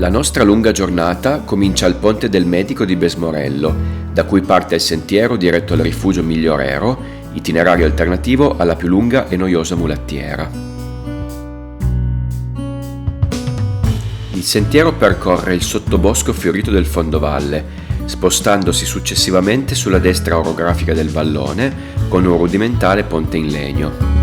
La nostra lunga giornata comincia al Ponte del Medico di Besmorello, da cui parte il sentiero diretto al rifugio Migliorero, itinerario alternativo alla più lunga e noiosa mulattiera. Il sentiero percorre il sottobosco fiorito del fondovalle, spostandosi successivamente sulla destra orografica del vallone con un rudimentale ponte in legno.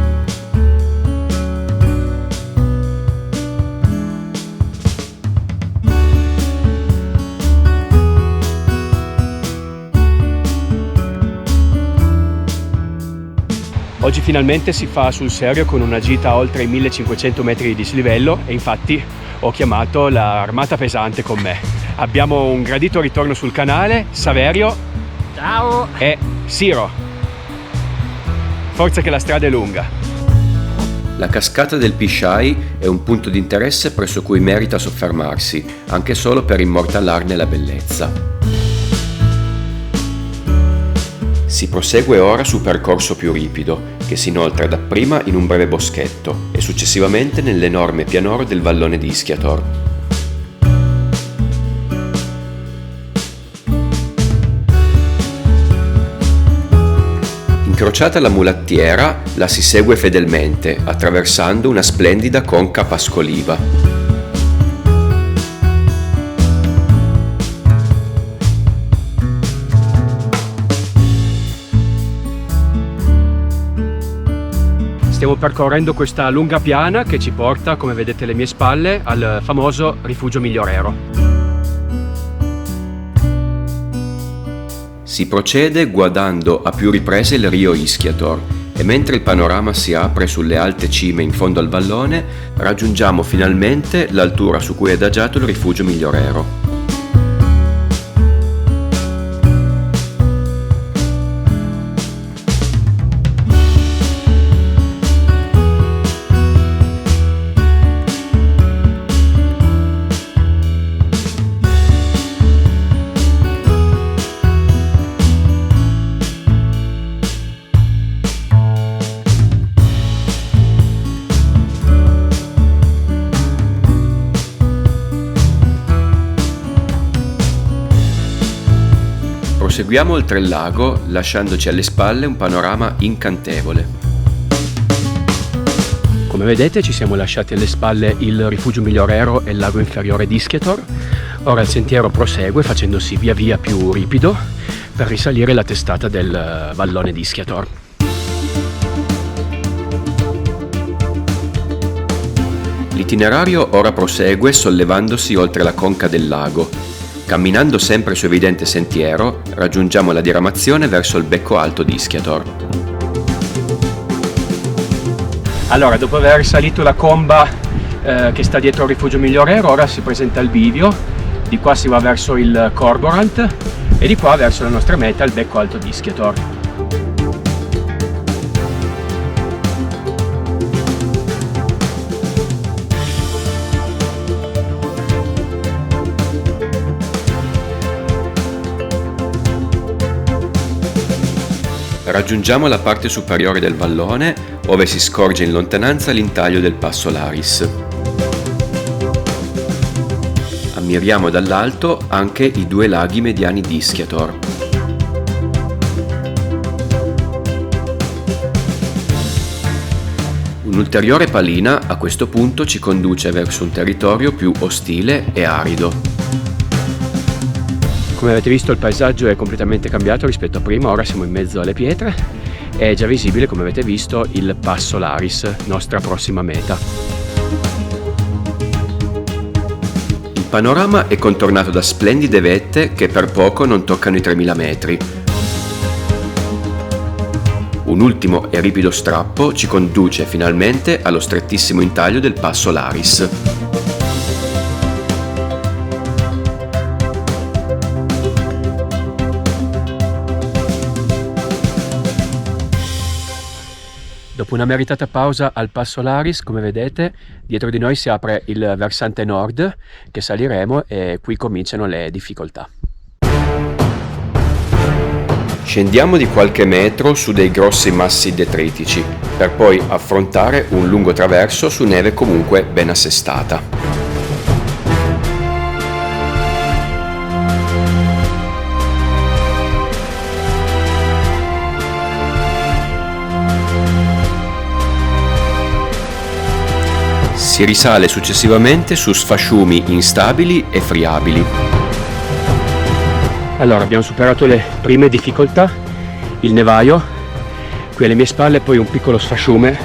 Oggi finalmente si fa sul serio con una gita a oltre i 1500 metri di dislivello e infatti ho chiamato l'armata pesante con me. Abbiamo un gradito ritorno sul canale, Saverio. Ciao! E Siro. Forza che la strada è lunga. La cascata del Pisciai è un punto di interesse presso cui merita soffermarsi, anche solo per immortalarne la bellezza. Si prosegue ora su percorso più ripido, che si inoltra dapprima in un breve boschetto e successivamente nell'enorme pianoro del vallone di Ischiator. Incrociata la mulattiera, la si segue fedelmente, attraversando una splendida conca pascoliva. Stiamo percorrendo questa lunga piana che ci porta, come vedete alle mie spalle, al famoso rifugio Migliorero. Si procede guardando a più riprese il rio Ischiator e mentre il panorama si apre sulle alte cime in fondo al vallone, raggiungiamo finalmente l'altura su cui è adagiato il rifugio Migliorero. Proseguiamo oltre il lago, lasciandoci alle spalle un panorama incantevole. Come vedete ci siamo lasciati alle spalle il rifugio Migliorero e il lago inferiore di Ischiator. Ora il sentiero prosegue facendosi via via più ripido per risalire la testata del vallone di Ischiator. L'itinerario ora prosegue sollevandosi oltre la conca del lago. Camminando sempre su evidente sentiero, raggiungiamo la diramazione verso il becco alto di Ischiator. Allora, dopo aver salito la comba che sta dietro il rifugio Migliorero, ora si presenta il bivio. Di qua si va verso il Corborant e di qua verso la nostra meta, il becco alto di Ischiator. Raggiungiamo la parte superiore del vallone, ove si scorge in lontananza l'intaglio del Passo Laris. Ammiriamo dall'alto anche i due laghi mediani di Ischiator. Un'ulteriore palina a questo punto ci conduce verso un territorio più ostile e arido. Come avete visto il paesaggio è completamente cambiato rispetto a prima, ora siamo in mezzo alle pietre e è già visibile, come avete visto, il Passo Laris, nostra prossima meta. Il panorama è contornato da splendide vette che per poco non toccano i 3000 metri. Un ultimo e ripido strappo ci conduce finalmente allo strettissimo intaglio del Passo Laris. Dopo una meritata pausa al Passo Laris, come vedete, dietro di noi si apre il versante nord che saliremo e qui cominciano le difficoltà. Scendiamo di qualche metro su dei grossi massi detritici, per poi affrontare un lungo traverso su neve comunque ben assestata. Si risale successivamente su sfasciumi instabili e friabili. Allora, abbiamo superato le prime difficoltà, il nevaio, qui alle mie spalle, poi un piccolo sfasciume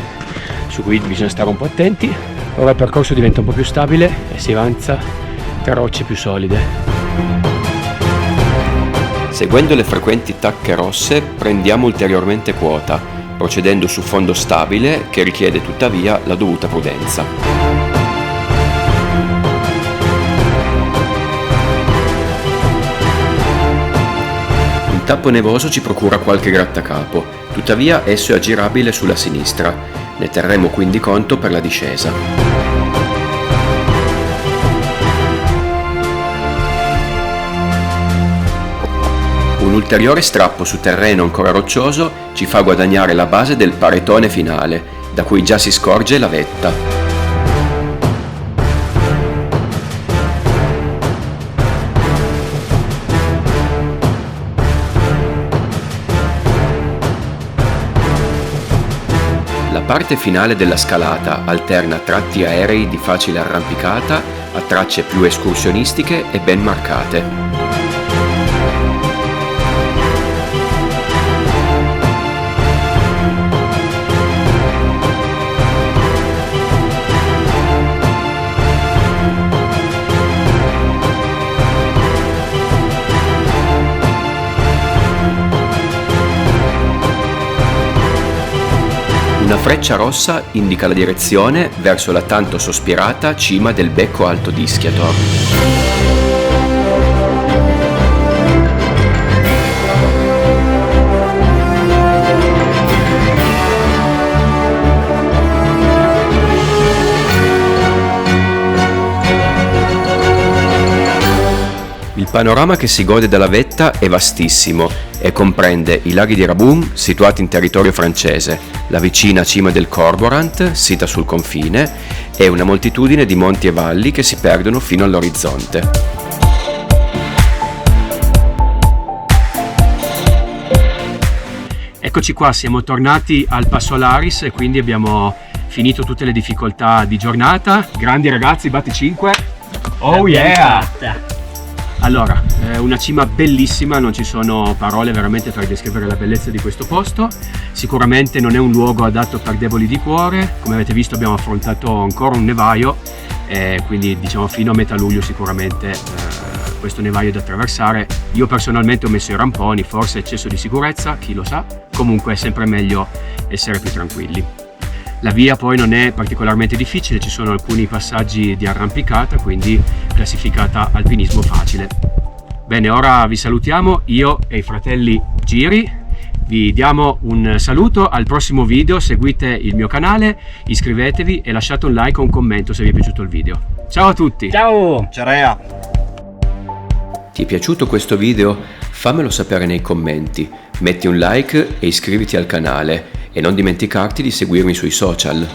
su cui bisogna stare un po' attenti. Ora il percorso diventa un po' più stabile e si avanza tra rocce più solide. Seguendo le frequenti tacche rosse prendiamo ulteriormente quota, procedendo su fondo stabile che richiede tuttavia la dovuta prudenza. Un tappo nevoso ci procura qualche grattacapo, tuttavia esso è aggirabile sulla sinistra, ne terremo quindi conto per la discesa. Un ulteriore strappo su terreno ancora roccioso ci fa guadagnare la base del paretone finale, da cui già si scorge la vetta. La parte finale della scalata alterna tratti aerei di facile arrampicata a tracce più escursionistiche e ben marcate. Una freccia rossa indica la direzione verso la tanto sospirata cima del becco alto di Ischia-Tor. Il panorama che si gode dalla vetta è vastissimo e comprende i laghi di Rabun, situati in territorio francese, la vicina cima del Corborant, sita sul confine, e una moltitudine di monti e valli che si perdono fino all'orizzonte. Eccoci qua, siamo tornati al Passo Alaris e quindi abbiamo finito tutte le difficoltà di giornata. Grandi ragazzi, batti 5. Oh yeah! Allora, una cima bellissima, non ci sono parole veramente per descrivere la bellezza di questo posto. Sicuramente non è un luogo adatto per deboli di cuore, come avete visto abbiamo affrontato ancora un nevaio, quindi diciamo fino a metà luglio sicuramente questo nevaio è da attraversare. Io personalmente ho messo i ramponi, forse eccesso di sicurezza, chi lo sa, comunque è sempre meglio essere più tranquilli. La via poi non è particolarmente difficile, ci sono alcuni passaggi di arrampicata, quindi classificata alpinismo facile. Bene, ora vi salutiamo, io e i fratelli Giri, vi diamo un saluto al prossimo video, seguite il mio canale, iscrivetevi e lasciate un like o un commento se vi è piaciuto il video. Ciao a tutti! Ciao! Ciao! Ti è piaciuto questo video? Fammelo sapere nei commenti, metti un like e iscriviti al canale e non dimenticarti di seguirmi sui social.